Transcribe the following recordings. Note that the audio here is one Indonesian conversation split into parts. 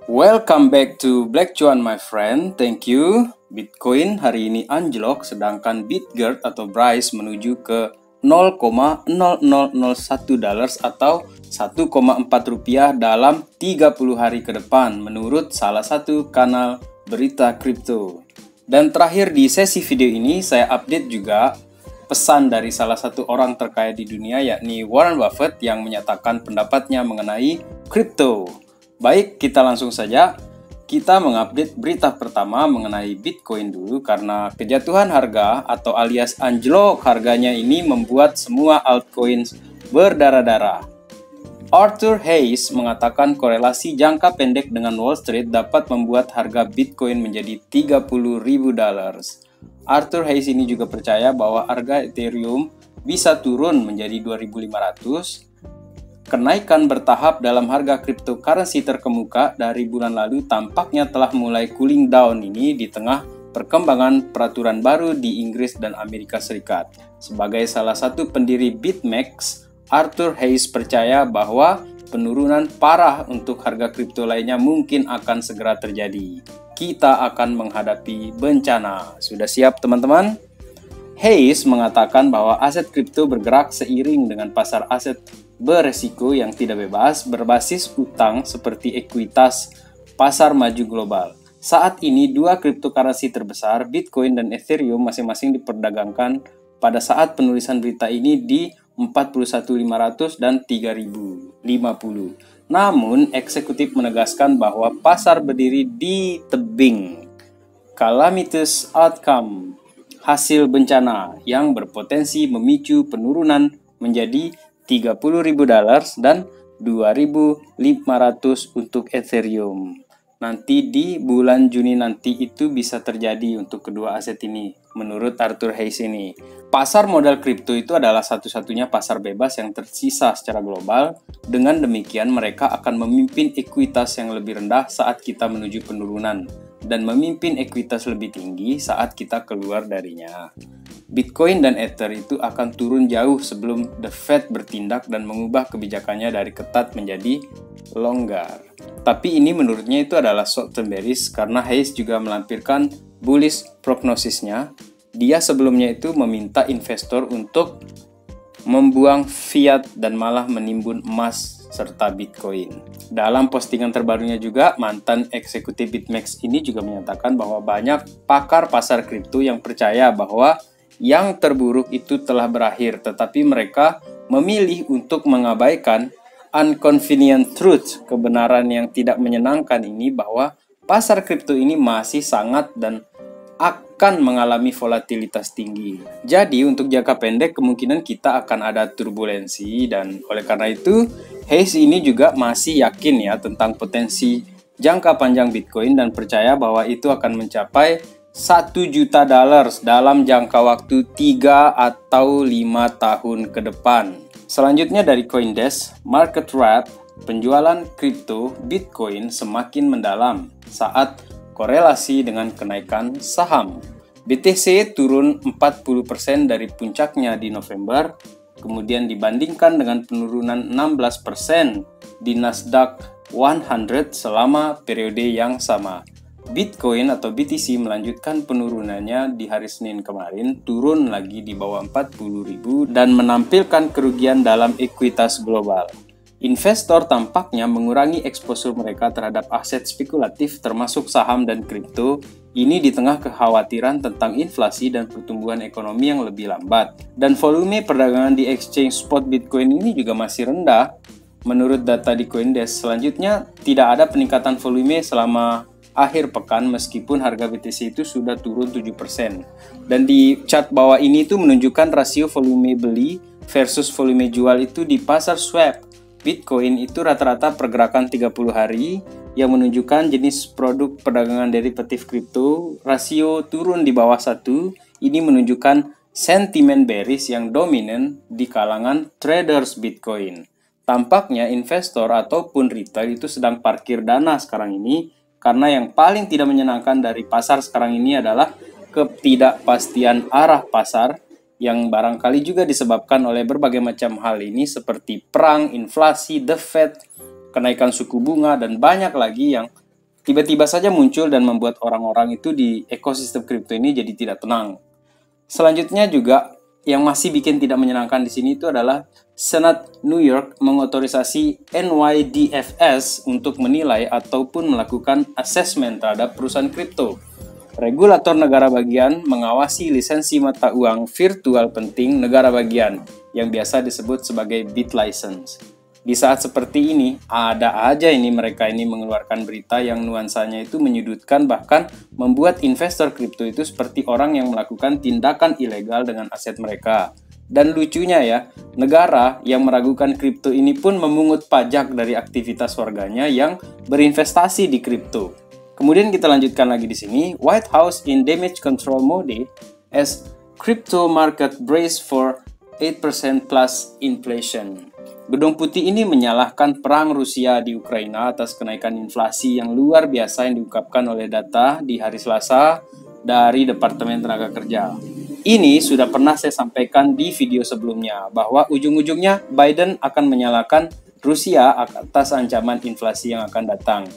Welcome back to Black Cuan my friend, thank you. Bitcoin hari ini anjlok sedangkan Bitgert atau Bryce menuju ke 0,0001 dollars atau 1,4 rupiah dalam 30 hari ke depan menurut salah satu kanal berita kripto. Dan terakhir di sesi video ini saya update juga pesan dari salah satu orang terkaya di dunia yakni Warren Buffett yang menyatakan pendapatnya mengenai kripto. Baik, kita langsung saja. Kita mengupdate berita pertama mengenai Bitcoin dulu karena kejatuhan harga atau alias anjlok harganya ini membuat semua altcoins berdarah-darah. Arthur Hayes mengatakan korelasi jangka pendek dengan Wall Street dapat membuat harga Bitcoin menjadi 30.000 dollars. Arthur Hayes ini juga percaya bahwa harga Ethereum bisa turun menjadi 2.500. Kenaikan bertahap dalam harga cryptocurrency terkemuka dari bulan lalu tampaknya telah mulai cooling down ini di tengah perkembangan peraturan baru di Inggris dan Amerika Serikat. Sebagai salah satu pendiri BitMEX, Arthur Hayes percaya bahwa penurunan parah untuk harga kripto lainnya mungkin akan segera terjadi. Kita akan menghadapi bencana. Sudah siap teman-teman? Hayes mengatakan bahwa aset kripto bergerak seiring dengan pasar aset beresiko yang tidak bebas berbasis utang seperti ekuitas pasar maju global. Saat ini dua cryptocurrency terbesar, Bitcoin dan Ethereum masing-masing diperdagangkan pada saat penulisan berita ini di 41.500 dan 3.050. Namun, eksekutif menegaskan bahwa pasar berdiri di tebing calamitous outcome, hasil bencana yang berpotensi memicu penurunan menjadi 30.000 dollars dan 2.500 untuk Ethereum. Nanti di bulan Juni nanti itu bisa terjadi untuk kedua aset ini, menurut Arthur Hayes ini. Pasar modal kripto itu adalah satu-satunya pasar bebas yang tersisa secara global. Dengan demikian mereka akan memimpin ekuitas yang lebih rendah saat kita menuju penurunan dan memimpin ekuitas lebih tinggi saat kita keluar darinya. Bitcoin dan Ether itu akan turun jauh sebelum The Fed bertindak dan mengubah kebijakannya dari ketat menjadi longgar. Tapi ini menurutnya itu adalah short-term bearish karena Hayes juga melampirkan bullish prognosisnya. Dia sebelumnya itu meminta investor untuk membuang fiat dan malah menimbun emas serta Bitcoin. Dalam postingan terbarunya juga, mantan eksekutif BitMEX ini juga menyatakan bahwa banyak pakar pasar kripto yang percaya bahwa yang terburuk itu telah berakhir, tetapi mereka memilih untuk mengabaikan inconvenient truth, kebenaran yang tidak menyenangkan ini bahwa pasar kripto ini masih sangat dan akan mengalami volatilitas tinggi. Jadi untuk jangka pendek kemungkinan kita akan ada turbulensi dan oleh karena itu Hayes ini juga masih yakin ya tentang potensi jangka panjang Bitcoin dan percaya bahwa itu akan mencapai 1 juta dollars dalam jangka waktu 3 atau 5 tahun ke depan. Selanjutnya dari CoinDesk, market wrap, penjualan kripto Bitcoin semakin mendalam saat korelasi dengan kenaikan saham. BTC turun 40% dari puncaknya di November, kemudian dibandingkan dengan penurunan 16% di Nasdaq 100 selama periode yang sama. Bitcoin atau BTC melanjutkan penurunannya di hari Senin kemarin, turun lagi di bawah 40.000 dan menampilkan kerugian dalam ekuitas global. Investor tampaknya mengurangi eksposur mereka terhadap aset spekulatif termasuk saham dan kripto, ini di tengah kekhawatiran tentang inflasi dan pertumbuhan ekonomi yang lebih lambat. Dan volume perdagangan di exchange spot Bitcoin ini juga masih rendah. Menurut data di CoinDesk, selanjutnya tidak ada peningkatan volume selama akhir pekan meskipun harga BTC itu sudah turun 7%. Dan di chart bawah ini itu menunjukkan rasio volume beli versus volume jual itu di pasar swap. Bitcoin itu rata-rata pergerakan 30 hari yang menunjukkan jenis produk perdagangan derivatif kripto rasio turun di bawah 1. Ini menunjukkan sentimen bearish yang dominan di kalangan traders Bitcoin. Tampaknya investor ataupun retail itu sedang parkir dana sekarang ini karena yang paling tidak menyenangkan dari pasar sekarang ini adalah ketidakpastian arah pasar yang barangkali juga disebabkan oleh berbagai macam hal ini seperti perang, inflasi, The Fed, kenaikan suku bunga, dan banyak lagi yang tiba-tiba saja muncul dan membuat orang-orang itu di ekosistem kripto ini jadi tidak tenang. Selanjutnya juga yang masih bikin tidak menyenangkan di sini itu adalah Senat New York mengotorisasi NYDFS untuk menilai ataupun melakukan asesmen terhadap perusahaan kripto. Regulator negara bagian mengawasi lisensi mata uang virtual penting negara bagian yang biasa disebut sebagai BitLicense. Di saat seperti ini, ada aja mereka mengeluarkan berita yang nuansanya itu menyudutkan, bahkan membuat investor kripto itu seperti orang yang melakukan tindakan ilegal dengan aset mereka. Dan lucunya ya, negara yang meragukan kripto ini pun memungut pajak dari aktivitas warganya yang berinvestasi di kripto. Kemudian kita lanjutkan lagi di sini, White House in damage control mode as crypto market brace for 8% plus inflation. Gedung Putih ini menyalahkan perang Rusia di Ukraina atas kenaikan inflasi yang luar biasa yang diungkapkan oleh data di hari Selasa dari Departemen Tenaga Kerja. Ini sudah pernah saya sampaikan di video sebelumnya, bahwa ujung-ujungnya Biden akan menyalahkan Rusia atas ancaman inflasi yang akan datang.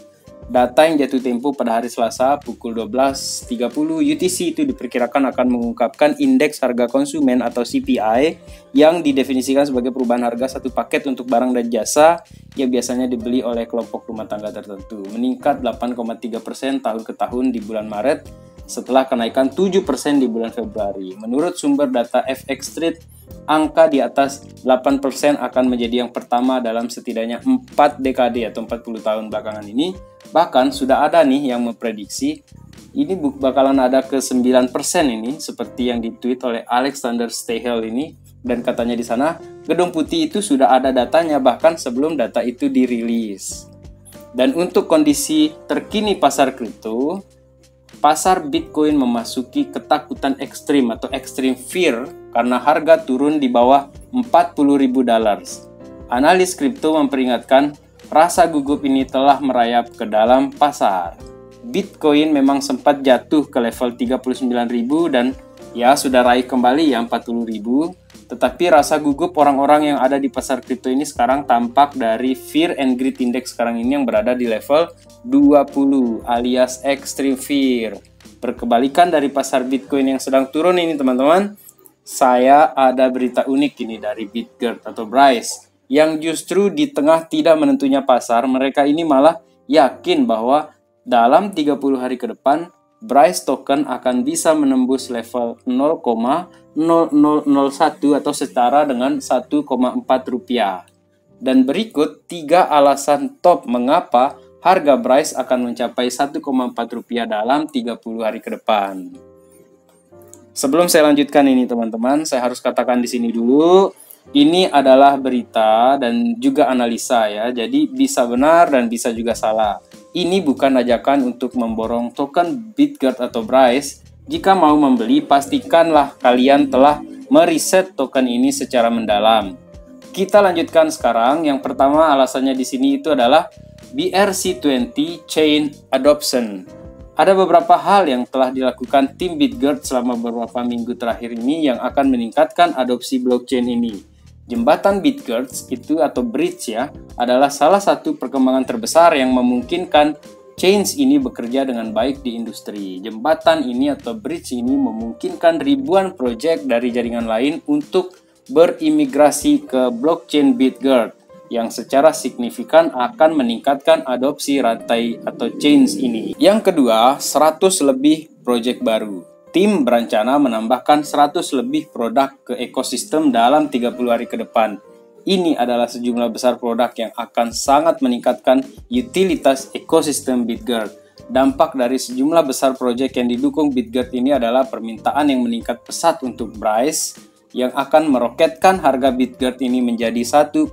Data yang jatuh tempo pada hari Selasa pukul 12.30 UTC itu diperkirakan akan mengungkapkan indeks harga konsumen atau CPI yang didefinisikan sebagai perubahan harga satu paket untuk barang dan jasa yang biasanya dibeli oleh kelompok rumah tangga tertentu, meningkat 8,3% tahun ke tahun di bulan Maret setelah kenaikan 7% di bulan Februari. Menurut sumber data FX Street, angka di atas 8% akan menjadi yang pertama dalam setidaknya 4 dekade atau 40 tahun belakangan ini. Bahkan sudah ada nih yang memprediksi ini bakalan ada ke 9% ini, seperti yang ditweet oleh Alexander Stahel ini, dan katanya di sana Gedung Putih itu sudah ada datanya bahkan sebelum data itu dirilis. Dan untuk kondisi terkini pasar kripto, pasar Bitcoin memasuki ketakutan ekstrim atau extreme fear karena harga turun di bawah $40.000. Analis kripto memperingatkan rasa gugup ini telah merayap ke dalam pasar. Bitcoin memang sempat jatuh ke level 39.000 dan ya sudah raih kembali ya 40.000. Tetapi rasa gugup orang-orang yang ada di pasar kripto ini sekarang tampak dari Fear and Greed Index sekarang ini yang berada di level 20 alias extreme fear. Berkebalikan dari pasar Bitcoin yang sedang turun ini teman-teman, saya ada berita unik ini dari Bitgert atau Bryce yang justru di tengah tidak menentunya pasar, mereka ini malah yakin bahwa dalam 30 hari ke depan, Bryce token akan bisa menembus level 0,0001 atau setara dengan 1,4 rupiah. Dan berikut 3 alasan top mengapa harga Bryce akan mencapai 1,4 rupiah dalam 30 hari ke depan. Sebelum saya lanjutkan ini teman-teman, saya harus katakan di sini dulu, ini adalah berita dan juga analisa ya, jadi bisa benar dan bisa juga salah. Ini bukan ajakan untuk memborong token Bitgert atau Bryce. Jika mau membeli, pastikanlah kalian telah meriset token ini secara mendalam. Kita lanjutkan sekarang. Yang pertama alasannya di sini itu adalah BRC20 Chain Adoption. Ada beberapa hal yang telah dilakukan tim Bitgert selama beberapa minggu terakhir ini yang akan meningkatkan adopsi blockchain ini. Jembatan Bitgert itu atau bridge ya, adalah salah satu perkembangan terbesar yang memungkinkan chains ini bekerja dengan baik di industri. Jembatan ini atau bridge ini memungkinkan ribuan proyek dari jaringan lain untuk berimigrasi ke blockchain Bitgert yang secara signifikan akan meningkatkan adopsi rantai atau chains ini. Yang kedua, 100 lebih proyek baru. Tim berencana menambahkan 100 lebih produk ke ekosistem dalam 30 hari ke depan. Ini adalah sejumlah besar produk yang akan sangat meningkatkan utilitas ekosistem Bitgert. Dampak dari sejumlah besar proyek yang didukung Bitgert ini adalah permintaan yang meningkat pesat untuk Bryce yang akan meroketkan harga Bitgert ini menjadi 1,4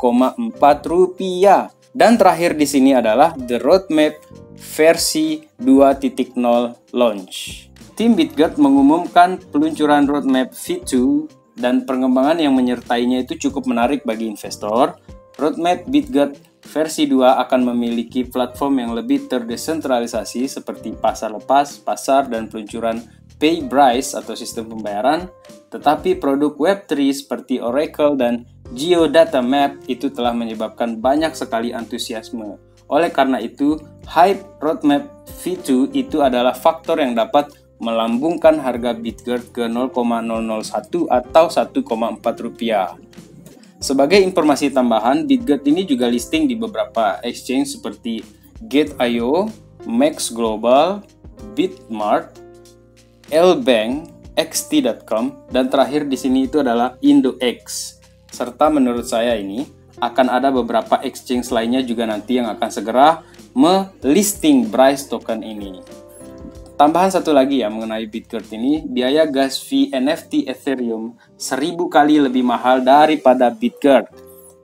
rupiah. Dan terakhir di sini adalah The Roadmap versi 2.0 launch. Tim Bitgert mengumumkan peluncuran roadmap V2 dan pengembangan yang menyertainya itu cukup menarik bagi investor. Roadmap Bitgert versi 2 akan memiliki platform yang lebih terdesentralisasi seperti pasar lepas, pasar, dan peluncuran Pay Bryce atau sistem pembayaran. Tetapi produk Web3 seperti Oracle dan Geodata Map itu telah menyebabkan banyak sekali antusiasme. Oleh karena itu, hype roadmap V2 itu adalah faktor yang dapat melambungkan harga Bitgert ke 0,001 atau 1,4 rupiah. Sebagai informasi tambahan, Bitgert ini juga listing di beberapa exchange seperti Gate.io, Max Global, Bitmart, Lbank, xt.com, dan terakhir di sini itu adalah IndoX. Serta menurut saya ini akan ada beberapa exchange lainnya juga nanti yang akan segera melisting Bryce token ini. Tambahan satu lagi ya mengenai Bitgert ini, biaya gas fee NFT Ethereum 1000 kali lebih mahal daripada Bitgert.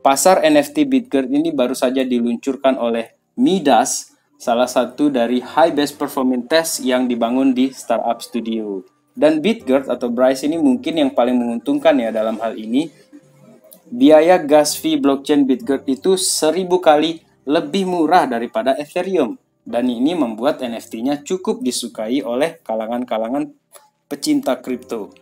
Pasar NFT Bitgert ini baru saja diluncurkan oleh Midas, salah satu dari high best performing test yang dibangun di Startup Studio. Dan Bitgert atau Bryce ini mungkin yang paling menguntungkan ya dalam hal ini. Biaya gas fee blockchain Bitgert itu 1000 kali lebih murah daripada Ethereum. Dan ini membuat NFT-nya cukup disukai oleh kalangan-kalangan pecinta kripto.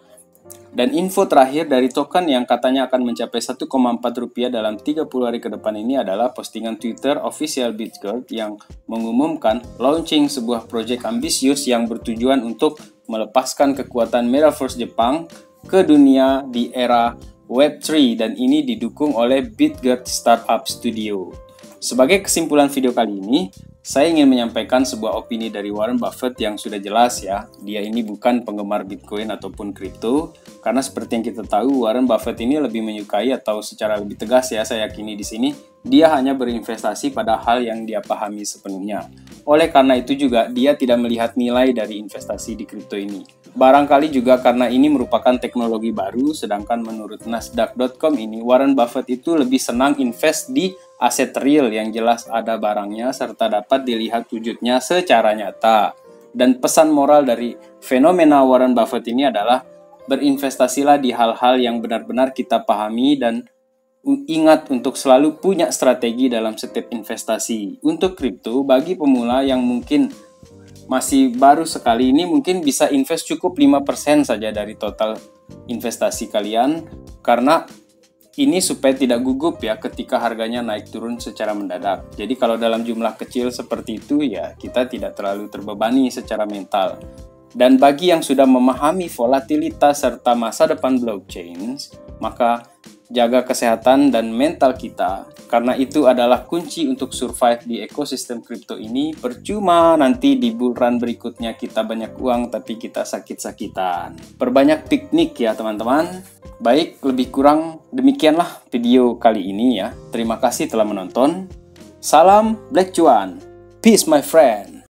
Dan info terakhir dari token yang katanya akan mencapai 1,4 rupiah dalam 30 hari ke depan ini adalah postingan Twitter official Bitgert yang mengumumkan launching sebuah proyek ambisius yang bertujuan untuk melepaskan kekuatan Metaverse Jepang ke dunia di era Web3 dan ini didukung oleh Bitgert Startup Studio. Sebagai kesimpulan video kali ini, saya ingin menyampaikan sebuah opini dari Warren Buffett yang sudah jelas ya. Dia ini bukan penggemar Bitcoin ataupun kripto, karena seperti yang kita tahu Warren Buffett ini lebih menyukai atau secara lebih tegas ya saya yakini di sini, dia hanya berinvestasi pada hal yang dia pahami sepenuhnya. Oleh karena itu juga dia tidak melihat nilai dari investasi di kripto ini. Barangkali juga karena ini merupakan teknologi baru, sedangkan menurut Nasdaq.com ini Warren Buffett itu lebih senang invest di aset real yang jelas ada barangnya serta dapat dilihat wujudnya secara nyata. Dan pesan moral dari fenomena Warren Buffett ini adalah berinvestasilah di hal-hal yang benar-benar kita pahami dan ingat untuk selalu punya strategi dalam setiap investasi. Untuk kripto, bagi pemula yang mungkin masih baru sekali ini mungkin bisa invest cukup 5% saja dari total investasi kalian karena ini supaya tidak gugup ya ketika harganya naik turun secara mendadak. Jadi kalau dalam jumlah kecil seperti itu ya kita tidak terlalu terbebani secara mental. Dan bagi yang sudah memahami volatilitas serta masa depan blockchain, maka jaga kesehatan dan mental kita, karena itu adalah kunci untuk survive di ekosistem kripto ini. Percuma nanti di bull run berikutnya kita banyak uang tapi kita sakit-sakitan. Perbanyak piknik ya teman-teman. Baik, lebih kurang demikianlah video kali ini ya. Terima kasih telah menonton. Salam Black Cuan. Peace my friend.